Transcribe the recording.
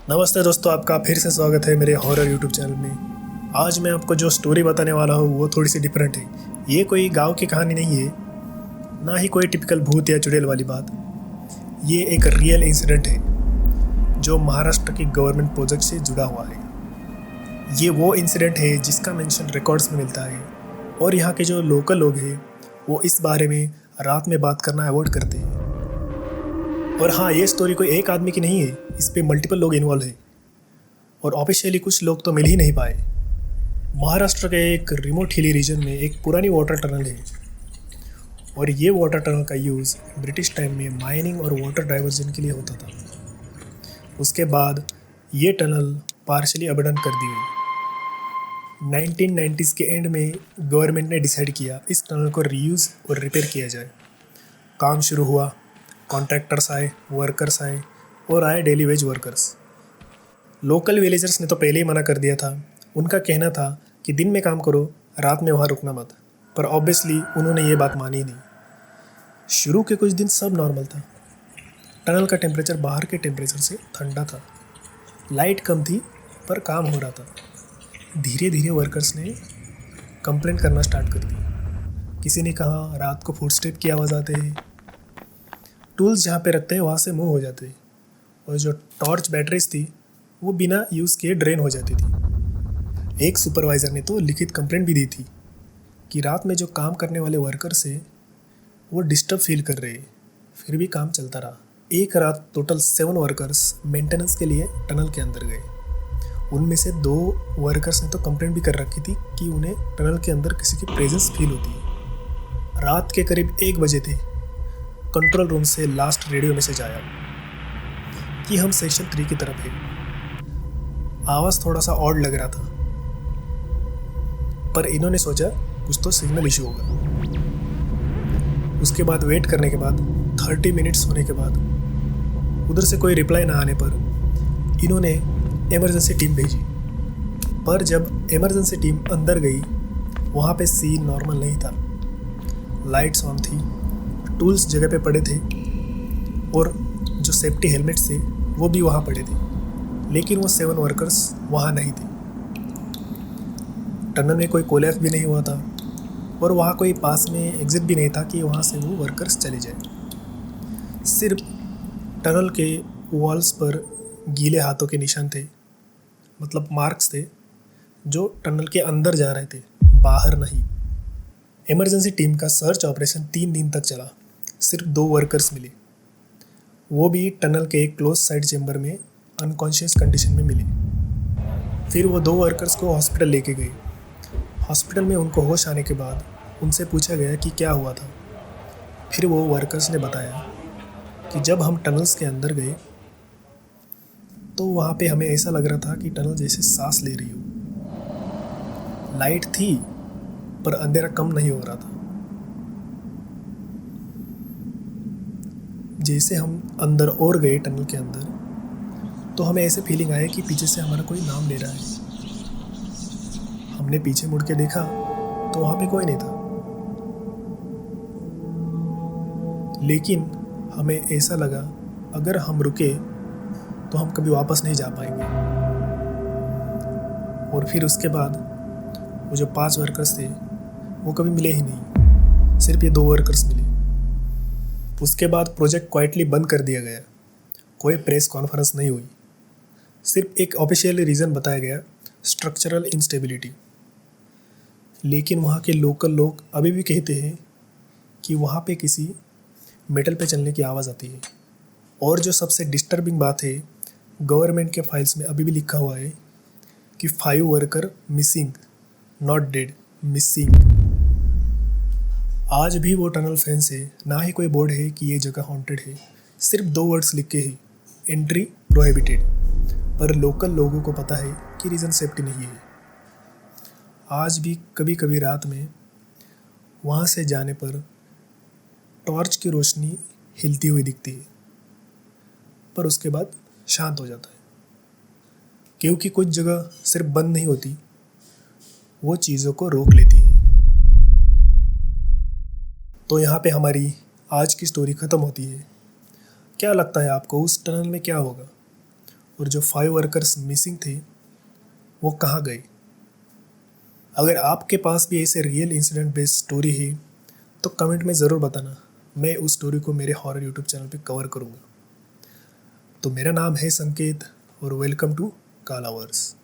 नमस्ते दोस्तों, आपका फिर से स्वागत है मेरे हॉरर यूट्यूब चैनल में। आज मैं आपको जो स्टोरी बताने वाला हूँ वो थोड़ी सी डिफरेंट है। ये कोई गांव की कहानी नहीं है, ना ही कोई टिपिकल भूत या चुड़ैल वाली बात। ये एक रियल इंसिडेंट है जो महाराष्ट्र की गवर्नमेंट प्रोजेक्ट से जुड़ा हुआ है। ये वो इंसिडेंट है जिसका मेंशन रिकॉर्ड्स में मिलता है और यहाँ के जो लोकल लोग हैं वो इस बारे में रात में बात करना अवॉइड करते हैं। और हाँ, ये स्टोरी कोई एक आदमी की नहीं है, इस पे मल्टीपल लोग इन्वॉल्व हैं और ऑफिशियली कुछ लोग तो मिल ही नहीं पाए। महाराष्ट्र के एक रिमोट हिली रीजन में एक पुरानी वाटर टनल है और ये वाटर टनल का यूज़ ब्रिटिश टाइम में माइनिंग और वाटर डाइवर्जन के लिए होता था। उसके बाद ये टनल पार्शली अबंडन कर दी गई। 1990s के एंड में गवर्नमेंट ने डिसाइड किया इस टनल को रीयूज़ और रिपेयर किया जाए। काम शुरू हुआ, कॉन्ट्रैक्टर्स आए, वर्कर्स आए और आए daily veg workers. Local villagers ने तो पहले ही मना कर दिया था। उनका कहना था कि दिन में काम करो, रात में वहाँ रुकना मत। पर ऑब्वियसली उन्होंने ये बात मानी नहीं। शुरू के कुछ दिन सब नॉर्मल था। टनल का टेम्परेचर बाहर के टेम्परेचर से ठंडा था, लाइट कम थी पर काम हो रहा था। धीरे धीरे वर्कर्स ने कंप्लेंट करना स्टार्ट कर दी। किसी ने कहा रात को फुटस्टेप की आवाज़ आते हैं, टूल्स जहाँ पे रखते हैं वहाँ से मूव हो जाते हैं, और जो टॉर्च बैटरीज थी वो बिना यूज़ किए ड्रेन हो जाती थी। एक सुपरवाइज़र ने तो लिखित कंप्लेंट भी दी थी कि रात में जो काम करने वाले वर्कर्स हैं वो डिस्टर्ब फील कर रहे हैं। फिर भी काम चलता रहा। एक रात टोटल 7 वर्कर्स मेंटेनेंस के लिए टनल के अंदर गए। उनमें से 2 वर्कर्स ने तो कंप्लेंट भी कर रखी थी कि उन्हें टनल के अंदर किसी की प्रेजेंस फील होती है। रात के करीब 1 बजे थे। कंट्रोल रूम से लास्ट रेडियो मैसेज आया कि हम सेक्शन 3 की तरफ हैं। आवाज़ थोड़ा सा ऑड लग रहा था, पर इन्होंने सोचा कुछ तो सिग्नल इशू होगा। उसके बाद वेट करने के बाद 30 मिनट्स होने के बाद उधर से कोई रिप्लाई ना आने पर इन्होंने इमरजेंसी टीम भेजी। पर जब इमरजेंसी टीम अंदर गई वहाँ पे सीन नॉर्मल नहीं था। लाइट्स ऑन थी, टूल्स जगह पे पड़े थे और जो सेफ्टी हेलमेट्स थे वो भी वहाँ पड़े थे, लेकिन वो 7 वर्कर्स वहाँ नहीं थे। टनल में कोई कोलैप्स भी नहीं हुआ था और वहाँ कोई पास में एग्ज़िट भी नहीं था कि वहाँ से वो वर्कर्स चले जाए। सिर्फ टनल के वॉल्स पर गीले हाथों के निशान थे, मतलब मार्क्स थे जो टनल के अंदर जा रहे थे, बाहर नहीं। इमरजेंसी टीम का सर्च ऑपरेशन 3 दिन तक चला। सिर्फ 2 वर्कर्स मिले, वो भी टनल के एक क्लोज साइड चेंबर में अनकॉन्शियस कंडीशन में मिले। फिर वो 2 वर्कर्स को हॉस्पिटल लेके गए। हॉस्पिटल में उनको होश आने के बाद उनसे पूछा गया कि क्या हुआ था। फिर वो वर्कर्स ने बताया कि जब हम टनल्स के अंदर गए तो वहाँ पे हमें ऐसा लग रहा था कि टनल जैसे सांस ले रही हो। लाइट थी पर अंधेरा कम नहीं हो रहा था। जैसे हम अंदर और गए टनल के अंदर तो हमें ऐसे फीलिंग आया कि पीछे से हमारा कोई नाम ले रहा है। हमने पीछे मुड़ के देखा तो वहाँ पे कोई नहीं था, लेकिन हमें ऐसा लगा अगर हम रुके तो हम कभी वापस नहीं जा पाएंगे। और फिर उसके बाद वो जो 5 वर्कर्स थे वो कभी मिले ही नहीं, सिर्फ ये 2 वर्कर्स मिले। उसके बाद प्रोजेक्ट क्वाइटली बंद कर दिया गया। कोई प्रेस कॉन्फ्रेंस नहीं हुई, सिर्फ एक ऑफिशियल रीज़न बताया गया, स्ट्रक्चरल इंस्टेबिलिटी। लेकिन वहाँ के लोकल लोग अभी भी कहते हैं कि वहाँ पे किसी मेटल पे चलने की आवाज़ आती है। और जो सबसे डिस्टर्बिंग बात है, गवर्नमेंट के फाइल्स में अभी भी लिखा हुआ है कि 5 worker missing, not dead, missing. आज भी वो टनल फेंस है, ना ही कोई बोर्ड है कि ये जगह हॉन्टेड है। सिर्फ 2 वर्ड्स लिखे हैं, एंट्री प्रोहिबिटेड। पर लोकल लोगों को पता है कि रीज़न सेफ्टी नहीं है। आज भी कभी कभी रात में वहाँ से जाने पर टॉर्च की रोशनी हिलती हुई दिखती है, पर उसके बाद शांत हो जाता है, क्योंकि कुछ जगह सिर्फ बंद नहीं होती, वो चीज़ों को रोक लेती है। तो यहाँ पे हमारी आज की स्टोरी ख़त्म होती है। क्या लगता है आपको उस टनल में क्या होगा? और जो 5 वर्कर्स मिसिंग थे वो कहाँ गए। अगर आपके पास भी ऐसे रियल इंसिडेंट बेस्ड स्टोरी है तो कमेंट में ज़रूर बताना, मैं उस स्टोरी को मेरे हॉरर यूट्यूब चैनल पे कवर करूँगा। तो मेरा नाम है संकेत और वेलकम टू कालावर्स।